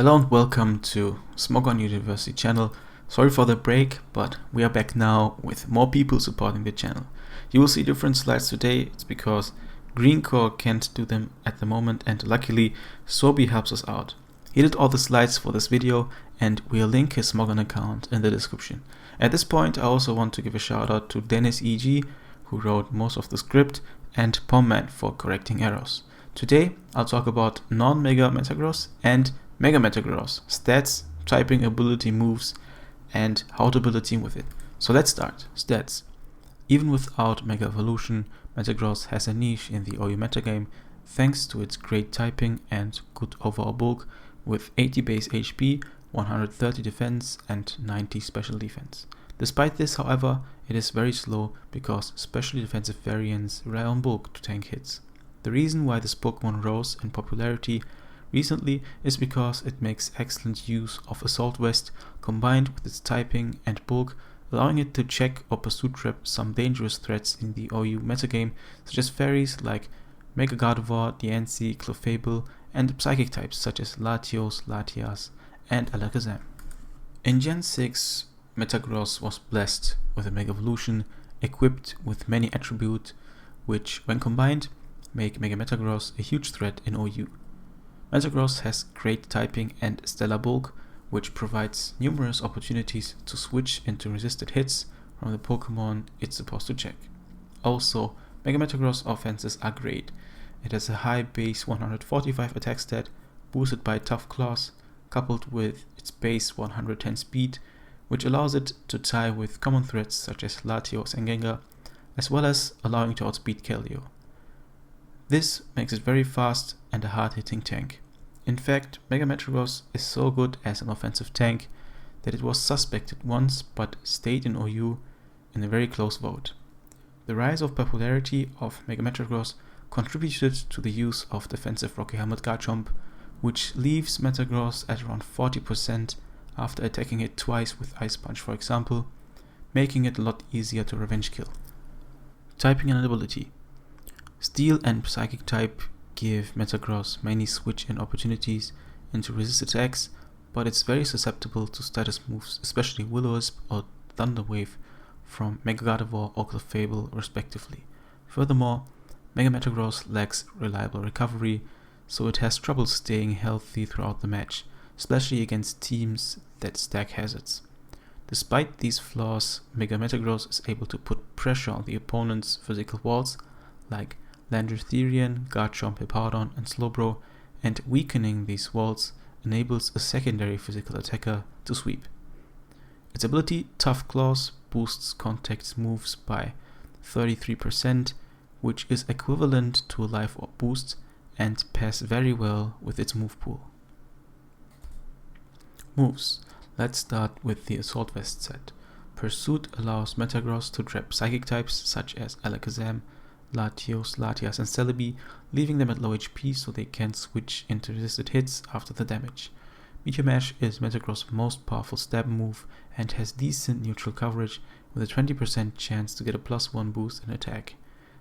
Hello and welcome to Smogon University channel. Sorry for the break, but we are back now with more people supporting the channel. You will see different slides today. It's because Greencore can't do them at the moment, and luckily Sobi helps us out. He did all the slides for this video and we'll link his Smogon account in the description. At this point I also want to give a shout out to Dennis EG, who wrote most of the script, and Pomman for correcting errors. Today I'll talk about non-mega Metagross and Mega Metagross, stats, typing ability moves, and how to build a team with it. So let's start. Stats. Even without Mega Evolution, Metagross has a niche in the OU metagame thanks to its great typing and good overall bulk with 80 base HP, 130 defense, and 90 special defense. Despite this, however, it is very slow because special defensive variants rely on bulk to tank hits. The reason why this Pokemon rose in popularity recently is because it makes excellent use of Assault Vest combined with its typing and bulk, allowing it to check or pursuit trap some dangerous threats in the OU metagame, such as fairies like Mega Gardevoir, Diancie, Clefable, and psychic types such as Latios, Latias, and Alakazam. In Gen 6, Metagross was blessed with a Mega Evolution equipped with many attributes which, when combined, make Mega Metagross a huge threat in OU. Metagross has great typing and stellar bulk, which provides numerous opportunities to switch into resisted hits from the Pokemon it's supposed to check. Also, Mega Metagross offenses are great. It has a high base 145 attack stat, boosted by Tough Claws, coupled with its base 110 speed, which allows it to tie with common threats such as Latios and Gengar, as well as allowing to outspeed Keldeo. This makes it very fast and a hard-hitting tank. In fact, Mega Metagross is so good as an offensive tank that it was suspected once but stayed in OU in a very close vote. The rise of popularity of Mega Metagross contributed to the use of defensive Rocky Helmet Garchomp, which leaves Metagross at around 40% after attacking it twice with Ice Punch, for example, making it a lot easier to revenge kill. Typing and ability. Steel and Psychic type give Metagross many switch-in opportunities into resist attacks, but it's very susceptible to status moves, especially Will-O-Wisp or Thunder Wave from Mega Gardevoir or Clefable respectively. Furthermore, Mega Metagross lacks reliable recovery, so it has trouble staying healthy throughout the match, especially against teams that stack hazards. Despite these flaws, Mega Metagross is able to put pressure on the opponent's physical walls like Landortherian, Garchomp, Hippowdon, and Slowbro, and weakening these walls enables a secondary physical attacker to sweep. Its ability, Tough Claws, boosts contact moves by 33%, which is equivalent to a Life Orb boost, and pairs very well with its move pool. Moves. Let's start with the Assault Vest set. Pursuit allows Metagross to trap Psychic types such as Alakazam, Latios, Latias, and Celebi, leaving them at low HP so they can switch into resisted hits after the damage. Meteor Mash is Metagross' most powerful stab move and has decent neutral coverage with a 20% chance to get a +1 boost in attack.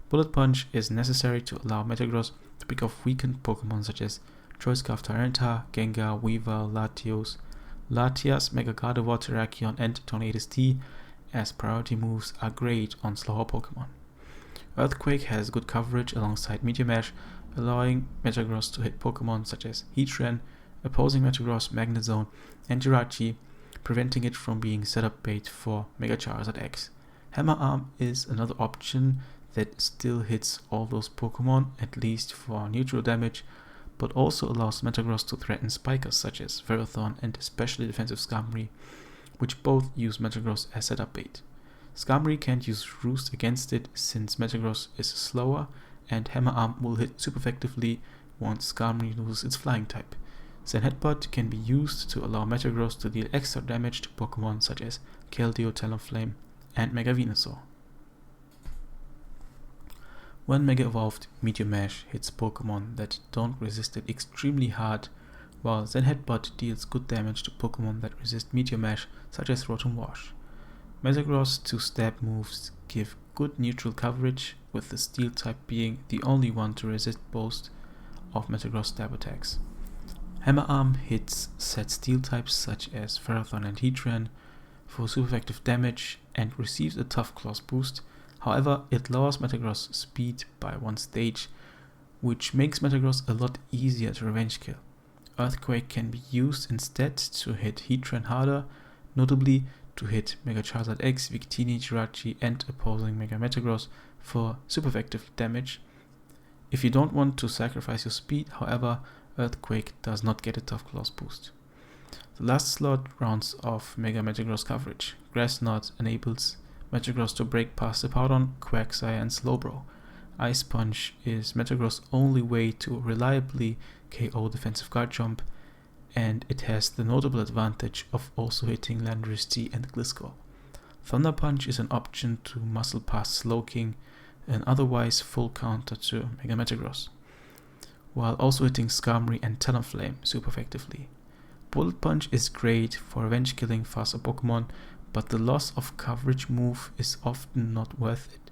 Bullet Punch is necessary to allow Metagross to pick off weakened Pokemon such as Choice-Scarf Tyranitar, Gengar, Weavile, Latios, Latias, Mega Gardevoir, Terrakion, and Tornadus T, as priority moves are great on slower Pokemon. Earthquake has good coverage alongside Meteor Mash, allowing Metagross to hit Pokemon such as Heatran, opposing Metagross, Magnezone, and Jirachi, preventing it from being setup bait for Mega Charizard X. Hammer Arm is another option that still hits all those Pokemon, at least for neutral damage, but also allows Metagross to threaten Spikers such as Ferrothorn and especially defensive Skarmory, which both use Metagross as setup bait. Skarmory can't use Roost against it since Metagross is slower, and Hammer Arm will hit super effectively once Skarmory loses its flying type. Zen Headbutt can be used to allow Metagross to deal extra damage to Pokemon such as Keldeo, Talonflame, and Mega Venusaur. When Mega Evolved, Meteor Mash hits Pokemon that don't resist it extremely hard, while Zen Headbutt deals good damage to Pokemon that resist Meteor Mash such as Rotom Wash. Metagross' 2 stab moves give good neutral coverage, with the Steel type being the only one to resist most of Metagross stab attacks. Hammer Arm hits set steel types such as Ferrothorn and Heatran for super effective damage and receives a Tough Claws boost. However, it lowers Metagross' speed by 1 stage, which makes Metagross a lot easier to revenge kill. Earthquake can be used instead to hit Heatran harder, notably to hit Mega Charizard X, Victini, Jirachi and opposing Mega Metagross for super effective damage. If you don't want to sacrifice your speed, however, Earthquake does not get a Tough Claws boost. The last slot rounds off Mega Metagross coverage. Grass Knot enables Metagross to break past Hippowdon, Quagsire and Slowbro. Ice Punch is Metagross' only way to reliably KO defensive guard jump, and it has the notable advantage of also hitting Landorus T and Gliscor. Thunder Punch is an option to muscle past Slowking, an otherwise full counter to Mega Metagross, while also hitting Skarmory and Talonflame super effectively. Bullet Punch is great for revenge killing faster Pokemon, but the loss of coverage move is often not worth it.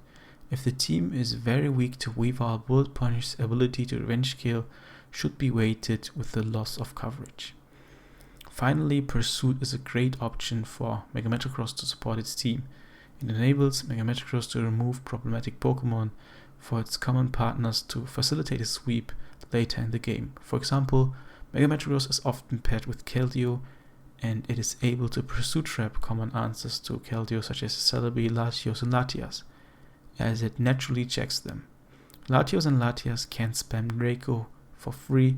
If the team is very weak to Weavile, Bullet Punch's ability to revenge kill should be weighted with the loss of coverage. Finally, Pursuit is a great option for Mega Metagross to support its team. It enables Mega Metagross to remove problematic Pokemon for its common partners to facilitate a sweep later in the game. For example, Mega Metagross is often paired with Keldeo, and it is able to Pursuit trap common answers to Keldeo such as Celebi, Latios and Latias, as it naturally checks them. Latios and Latias can spam Draco for free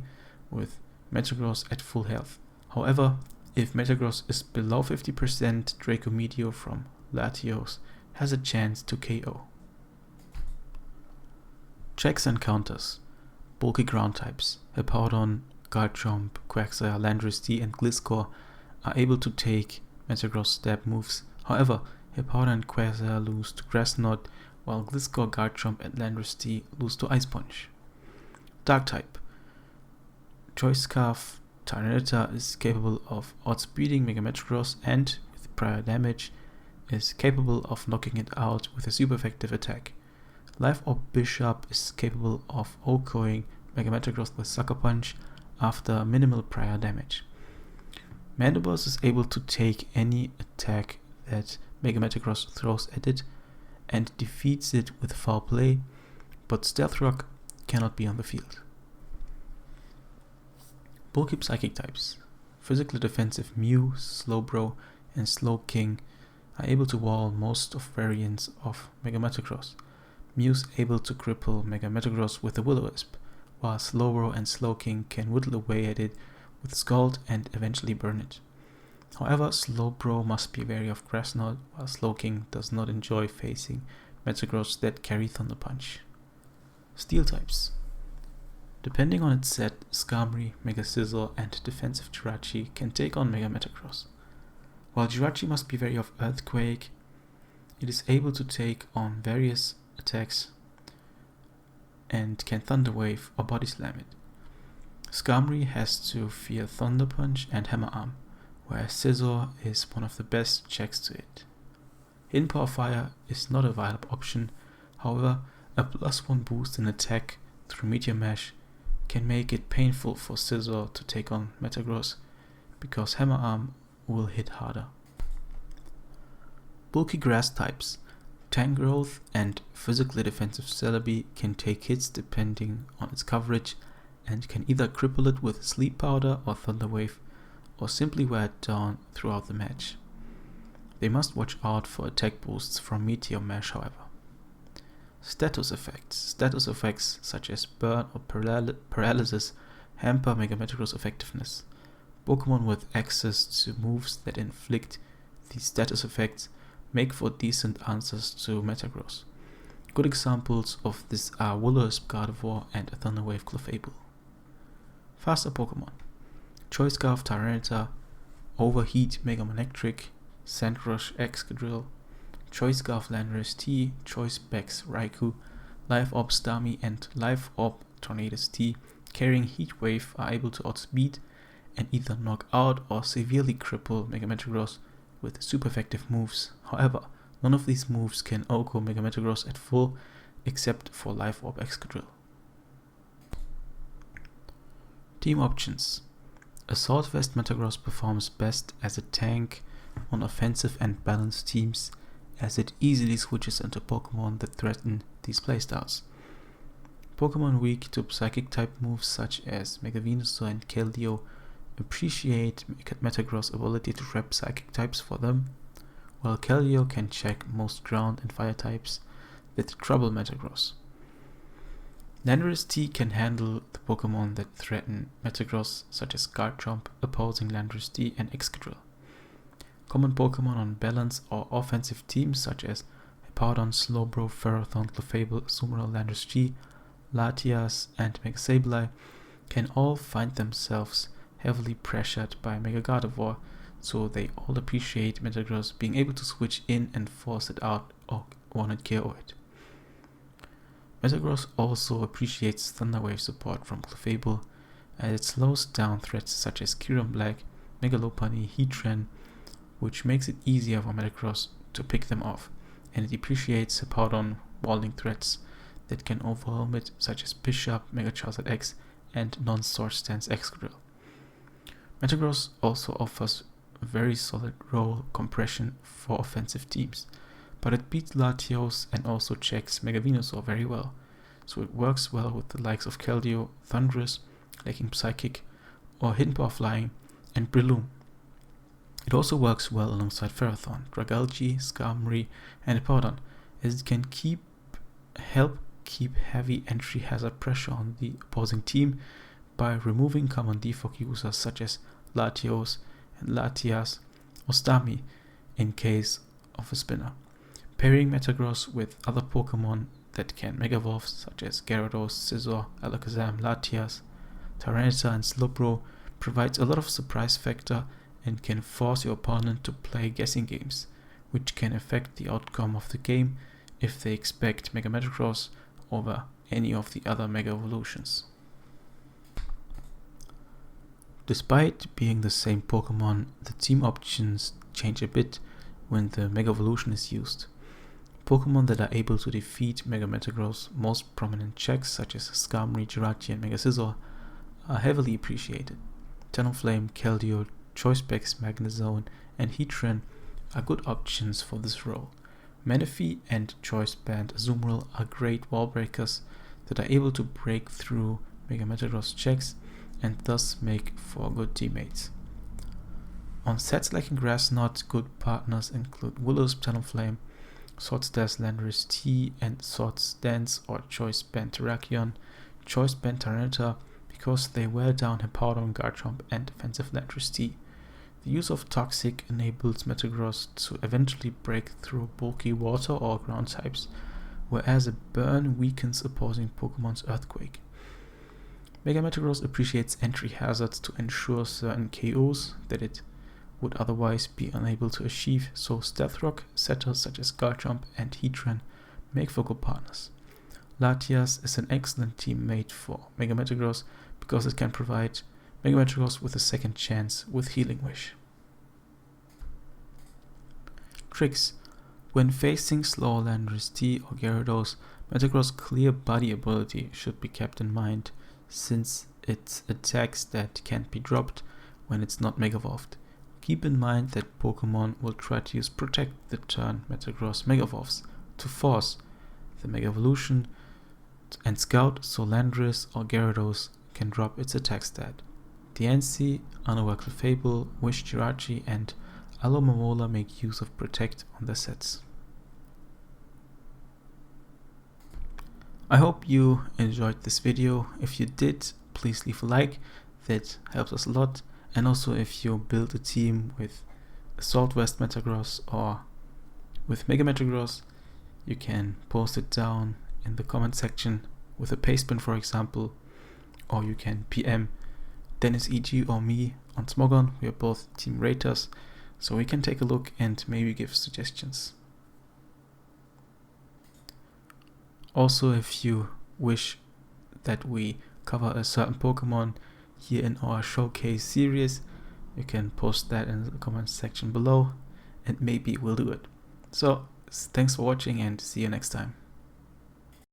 with Metagross at full health. However, if Metagross is below 50%, Draco Meteor from Latios has a chance to KO. Checks and counters. Bulky ground types, Hippowdon, Garchomp, Quagsire, Landorus T and Gliscor are able to take Metagross stab moves. However, Hippowdon and Quagsire lose to Grass Knot, while Gliscor, Garchomp and Landorus T lose to Ice Punch. Dark type. Choice Scarf Tyranitar is capable of outspeeding Mega Metagross and, with prior damage, is capable of knocking it out with a super effective attack. Life Orb Bishop is capable of OHKOing Mega Metagross with Sucker Punch after minimal prior damage. Mandibles is able to take any attack that Mega Metagross throws at it and defeats it with foul play, but Stealth Rock cannot be on the field. Bulky Psychic types. Physically defensive Mew, Slowbro and Slowking are able to wall most of variants of Mega Metagross. Mew's able to cripple Mega Metagross with a Will-O-Wisp, while Slowbro and Slowking can whittle away at it with Scald and eventually burn it. However, Slowbro must be wary of Grass Knot, while Slowking does not enjoy facing Metagross that carry Thunder Punch. Steel types. Depending on its set, Skarmory, Mega Scizor and defensive Jirachi can take on Mega Metagross. While Jirachi must be wary of Earthquake, it is able to take on various attacks and can Thunder Wave or Body Slam it. Skarmory has to fear Thunder Punch and Hammer Arm, whereas Scizor is one of the best checks to it. Hidden Power Fire is not a viable option, however, a +1 boost in attack through Meteor Mash can make it painful for Scizor to take on Metagross, because Hammer Arm will hit harder. Bulky Grass types. Tangrowth and physically defensive Celebi can take hits depending on its coverage and can either cripple it with Sleep Powder or Thunder Wave, or simply wear it down throughout the match. They must watch out for attack boosts from Meteor Mash, however. Status effects. Status effects such as Burn or Paralysis hamper Mega Metagross effectiveness. Pokemon with access to moves that inflict these status effects make for decent answers to Metagross. Good examples of this are Will-O-Wisp Gardevoir and Thunder Wave Clefable. Faster Pokemon. Choice Scarf Tyranitar, Overheat Mega Manectric, Sandrush Excadrill, Choice Scarf Landorus T, Choice Specs Raikou, Life Orb Starmie and Life Orb Tornadus T carrying Heat Wave are able to outspeed and either knock out or severely cripple Mega Metagross with super effective moves. However, none of these moves can OHKO Mega Metagross at full except for Life Orb Excadrill. Team options. Assault Vest Metagross performs best as a tank on offensive and balanced teams, as it easily switches into Pokemon that threaten these playstyles. Pokemon weak to Psychic type moves such as Mega Venusaur and Keldeo appreciate Metagross' ability to rep Psychic types for them, while Keldeo can check most Ground and Fire types that trouble Metagross. Landorus T can handle the Pokemon that threaten Metagross such as Garchomp, opposing Landorus T and Excadrill. Common Pokemon on balance or offensive teams such as Hippowdon, Slowbro, Ferrothorn, Clefable, Azumarill, Landorus G, Latias and Mega Sableye can all find themselves heavily pressured by Mega Gardevoir, so they all appreciate Metagross being able to switch in and force it out or one-hit KO it. Metagross also appreciates Thunder Wave support from Clefable, as it slows down threats such as Kyurem Black, Mega Lopunny, Heatran, which makes it easier for Metagross to pick them off, and it appreciates Hippowdon walling threats that can overwhelm it, such as Bishop, Mega Charizard X, and non-Source Stance Excadrill. Metagross also offers very solid roll compression for offensive teams, but it beats Latios and also checks Mega Venusaur very well, so it works well with the likes of Keldeo, Thundurus, lacking Psychic, or Hidden Power Flying, and Breloom. It also works well alongside Ferrothorn, Dragalge, Skarmory, and Hippowdon, as it can help keep heavy entry hazard pressure on the opposing team by removing common defog users such as Latios and Latias or Starmie in case of a spinner. Pairing Metagross with other Pokemon that can Mega Evolve such as Gyarados, Scizor, Alakazam, Latias, Tyranitar and Slowbro provides a lot of surprise factor and can force your opponent to play guessing games, which can affect the outcome of the game if they expect Mega Metagross over any of the other Mega Evolutions. Despite being the same Pokemon, the team options change a bit when the Mega Evolution is used. Pokemon that are able to defeat Mega Metagross' most prominent checks such as Skarmory, Jirachi and Mega Scizor are heavily appreciated. Talonflame, Keldeo, Choice Specs, Magnezone and Heatran are good options for this role. Manaphy and Choice Band Azumarill are great wall breakers that are able to break through Mega Metagross checks and thus make for good teammates. On sets lacking Grass Knot, good partners include Willows, Talonflame, Swords Dance Landorus T and Swords Dance or Choice Band Terrakion, Choice Band Tyranitar because they wear down Hippowdon, Garchomp and defensive Landorus T. The use of Toxic enables Metagross to eventually break through bulky water or ground types, whereas a Burn weakens opposing Pokemon's Earthquake. Mega Metagross appreciates entry hazards to ensure certain KOs that it would otherwise be unable to achieve, so Stealth Rock setters such as Garchomp and Heatran make for good partners. Latias is an excellent teammate for Mega Metagross because it can provide Mega Metagross with a second chance with Healing Wish. Tricks. When facing slower Landorus T or Gyarados, Metagross' clear body ability should be kept in mind since it's attacks that can't be dropped when it's not Mega Evolved. Keep in mind that Pokemon will try to use Protect the turn Metagross Mega Evolves to force the Mega Evolution and Scout so Landorus or Gyarados can drop its attack stat. Diancie, Unaware Clefable, Wish Jirachi and Alomomola make use of Protect on their sets. I hope you enjoyed this video. If you did, please leave a like, that helps us a lot. And also if you build a team with Assault Vest Metagross or with Mega Metagross, you can post it down in the comment section with a pastebin for example, or you can PM Dennis EG or me on Smogon. We are both team raters, so we can take a look and maybe give suggestions. Also, if you wish that we cover a certain Pokemon here in our showcase series, you can post that in the comment section below and maybe we'll do it. So thanks for watching and see you next time.